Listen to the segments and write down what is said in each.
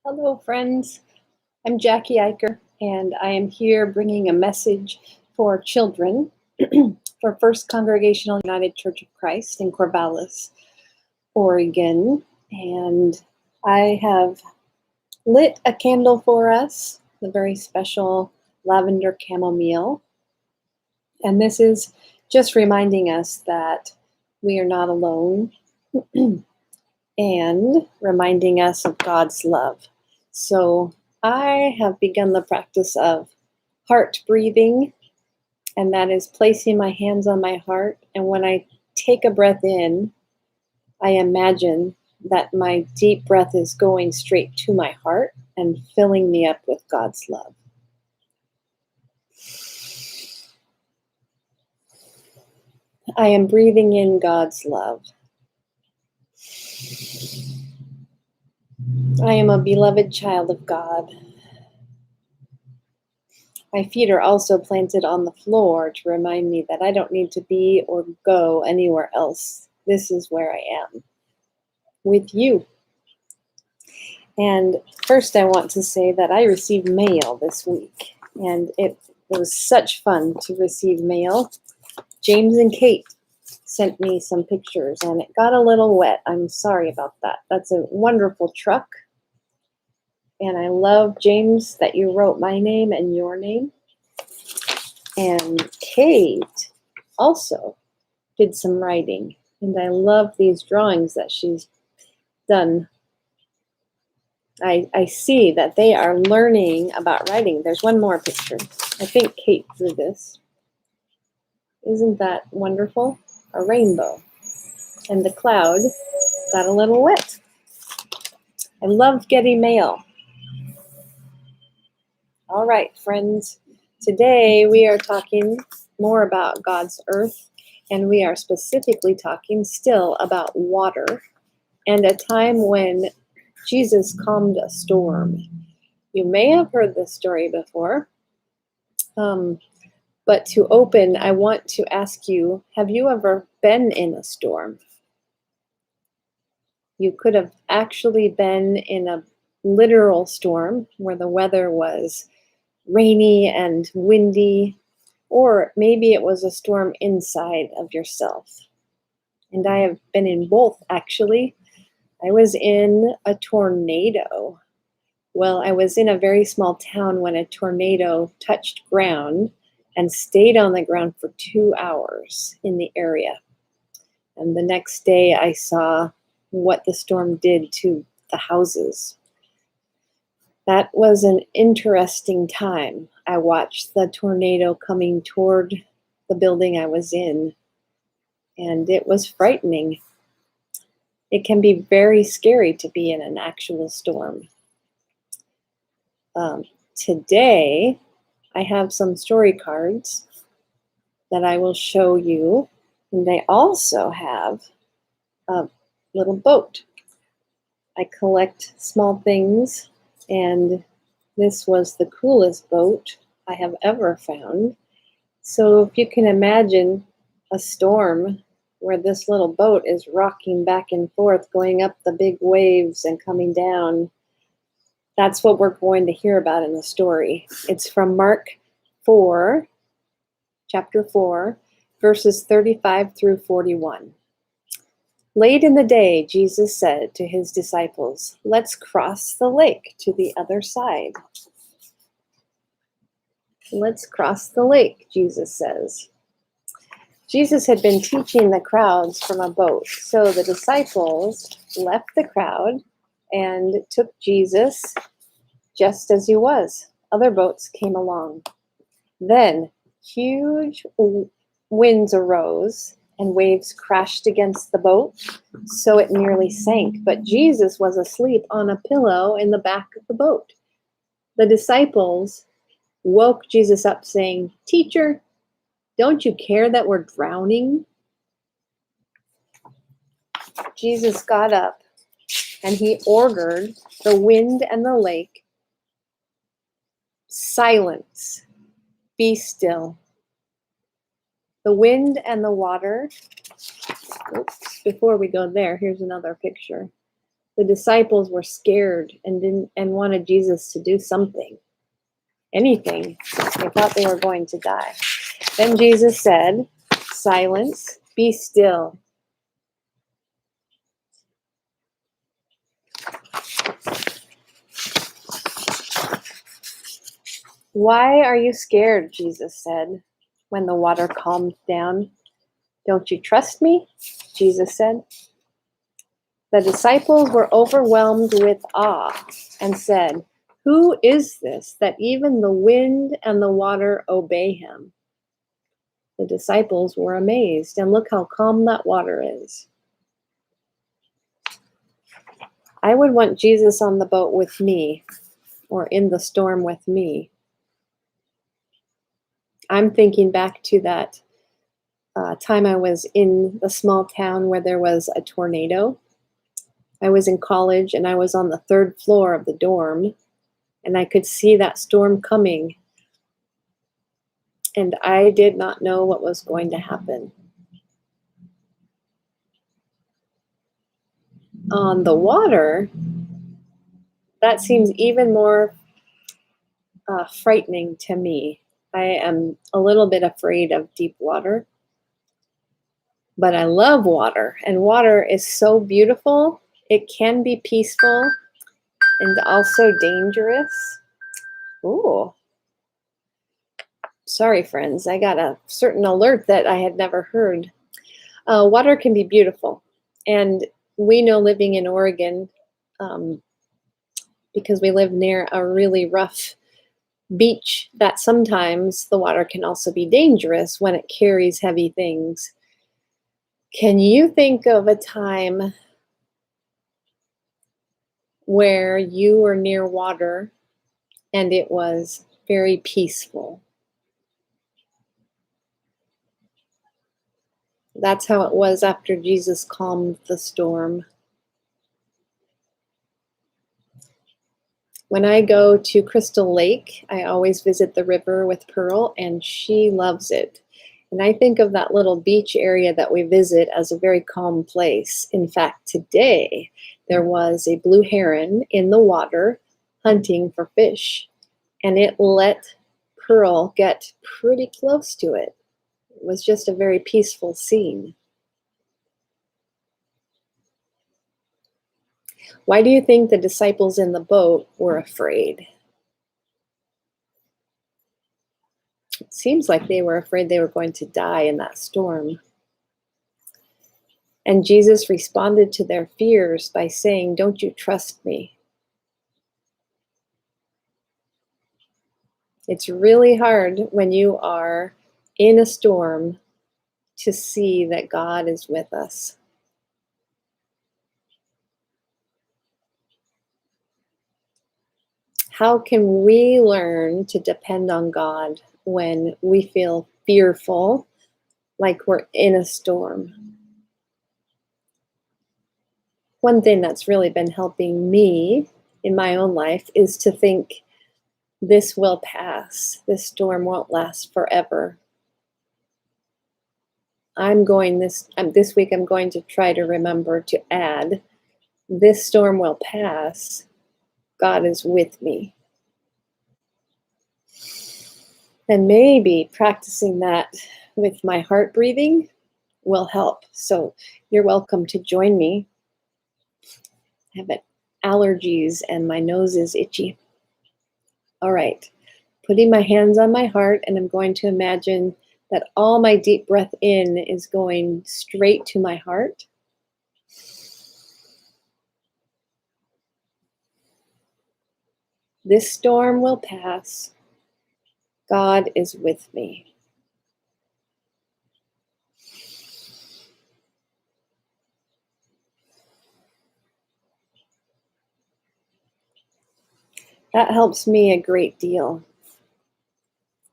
Hello, friends. I'm Jackie Eicher, and I am here bringing a message for children for First Congregational United Church of Christ in Corvallis, Oregon. And I have lit a candle for us, the very special lavender chamomile. And this is just reminding us that we are not alone and reminding us of God's love. So I have begun the practice of heart breathing, and that is placing my hands on my heart. And when I take a breath in, I imagine that my deep breath is going straight to my heart and filling me up with God's love. I am breathing in God's love. I am a beloved child of God. My feet are also planted on the floor to remind me that I don't need to be or go anywhere else. This is where I am, with you. And first I want to say that I received mail this week, and it was such fun to receive mail. James and Kate sent me some pictures, and it got a little wet. I'm sorry about that. That's a wonderful truck. And I love, James, that you wrote my name and your name. And Kate also did some writing. And I love these drawings that she's done. I see that they are learning about writing. There's one more picture. I think Kate drew this. Isn't that wonderful? A rainbow. And the cloud got a little wet. I love getting mail. All right, friends. Today we are talking more about God's earth, and we are specifically talking still about water and a time when Jesus calmed a storm. You may have heard this story before, but to open, I want to ask you, have you ever been in a storm? You could have actually been in a literal storm where the weather was rainy and windy, or maybe it was a storm inside of yourself. And I have been in both, actually. I was in a tornado. Well, I was in a very small town when a tornado touched ground and stayed on the ground for 2 hours in the area. And the next day I saw what the storm did to the houses. That was an interesting time. I watched the tornado coming toward the building I was in, and it was frightening. It can be very scary to be in an actual storm. Today, I have some story cards that I will show you, and they also have a little boat. I collect small things, and this was the coolest boat I have ever found. So if you can imagine a storm where this little boat is rocking back and forth, going up the big waves and coming down, that's what we're going to hear about in the story. It's from Mark 4, chapter 4, verses 35 through 41. Late in the day, Jesus said to his disciples, "Let's cross the lake to the other side." Let's cross the lake, Jesus says. Jesus had been teaching the crowds from a boat, so the disciples left the crowd and took Jesus just as he was. Other boats came along. Then huge winds arose and waves crashed against the boat, so it nearly sank. But Jesus was asleep on a pillow in the back of the boat. The disciples woke Jesus up saying, "Teacher, don't you care that we're drowning?" Jesus got up and he ordered the wind and the lake, "Silence, be still." The wind and the water, before we go there, here's another picture. The disciples were scared and wanted Jesus to do something, anything. They thought they were going to die. Then Jesus said, "Silence, be still." "Why are you scared?" Jesus said, when the water calmed down. "Don't you trust me?" Jesus said. The disciples were overwhelmed with awe and said, "Who is this that even the wind and the water obey him?" The disciples were amazed, and look how calm that water is. I would want Jesus on the boat with me, or in the storm with me. I'm thinking back to that time I was in the small town where there was a tornado. I was in college and I was on the third floor of the dorm, and I could see that storm coming, and I did not know what was going to happen. On the water, that seems even more frightening to me. I am a little bit afraid of deep water, but I love water, and water is so beautiful. It can be peaceful and also dangerous. Ooh, sorry, friends. I got a certain alert that I had never heard. Water can be beautiful, and we know, living in Oregon, because we live near a really rough beach, that sometimes the water can also be dangerous when it carries heavy things. Can you think of a time where you were near water and it was very peaceful? That's how it was after Jesus calmed the storm. When I go to Crystal Lake, I always visit the river with Pearl, and she loves it. And I think of that little beach area that we visit as a very calm place. In fact, today there was a blue heron in the water hunting for fish, and it let Pearl get pretty close to it. It was just a very peaceful scene. Why do you think the disciples in the boat were afraid? It seems like they were afraid they were going to die in that storm. And Jesus responded to their fears by saying, "Don't you trust me?" It's really hard when you are in a storm to see that God is with us. How can we learn to depend on God when we feel fearful, like we're in a storm? One thing that's really been helping me in my own life is to think, this will pass. This storm won't last forever. This week I'm going to try to remember to add, this storm will pass. God is with me. And maybe practicing that with my heart breathing will help. So you're welcome to join me. I have allergies and my nose is itchy. All right, putting my hands on my heart, and I'm going to imagine that all my deep breath in is going straight to my heart. This storm will pass. God is with me. That helps me a great deal.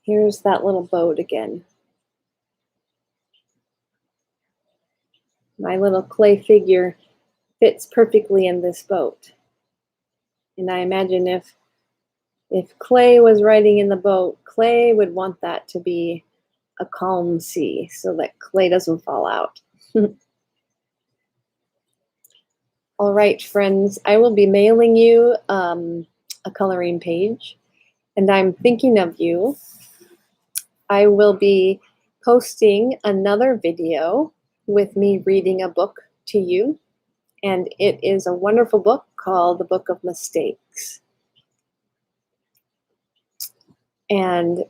Here's that little boat again. My little clay figure fits perfectly in this boat. And I imagine if Clay was riding in the boat, Clay would want that to be a calm sea so that Clay doesn't fall out. All right, friends, I will be mailing you a coloring page, and I'm thinking of you. I will be posting another video with me reading a book to you, and it is a wonderful book called The Book of Mistakes. And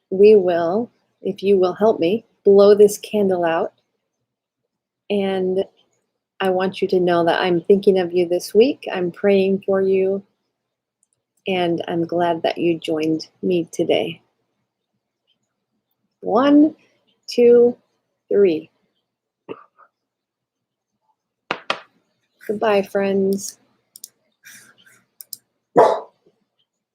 we will, if you will help me, blow this candle out. And I want you to know that I'm thinking of you this week. I'm praying for you. And I'm glad that you joined me today. 1, 2, 3. Goodbye, friends.